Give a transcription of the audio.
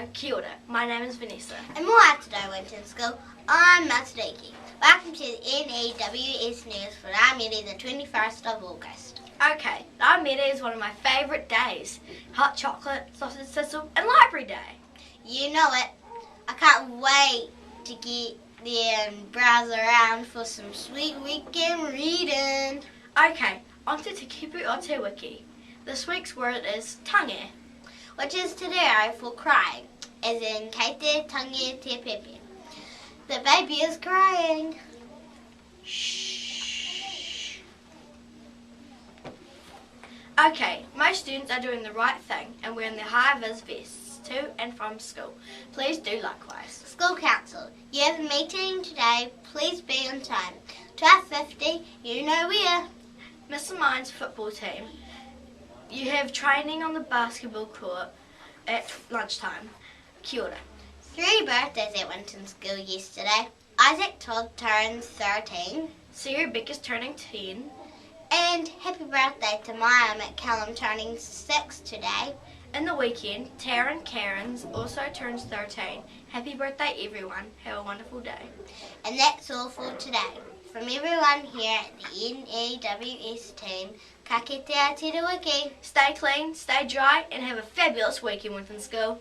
know, kia ora. My name is Vanessa. And more today, Winton School. I'm Matadiki. Welcome to the N.E.W.S news for Ramere, the 21st of August. Okay, Ramere is one of my favourite days. Hot chocolate, sausage sizzle, and library day. You know it. I can't wait to get there and browse around for some sweet weekend reading. Okay, on to Te Kupu o Te Wiki. This week's word is tangi, which is te reo for crying, as in kei te tangi te pepi. The baby is crying. Shh. Okay, most students are doing the right thing and wearing their Hi Viz vests to and from school. Please do likewise. School Council, you have a meeting today. Please be on time. 12:50, you know where. Mr. Mynes football team, you have training on the basketball court at lunchtime. Kia ora. 3 birthdays at Winton School yesterday. Isaac Todd turns 13. Sarah Becker's turning 10. And happy birthday to Maya McCallum turning 6 today. In the weekend, Taryn Cairns also turns 13. Happy birthday everyone. Have a wonderful day. And that's all for today. From everyone here at the N.E.W.S team, ka kite a te wiki. Stay clean, stay dry, and have a fabulous week in Winton School.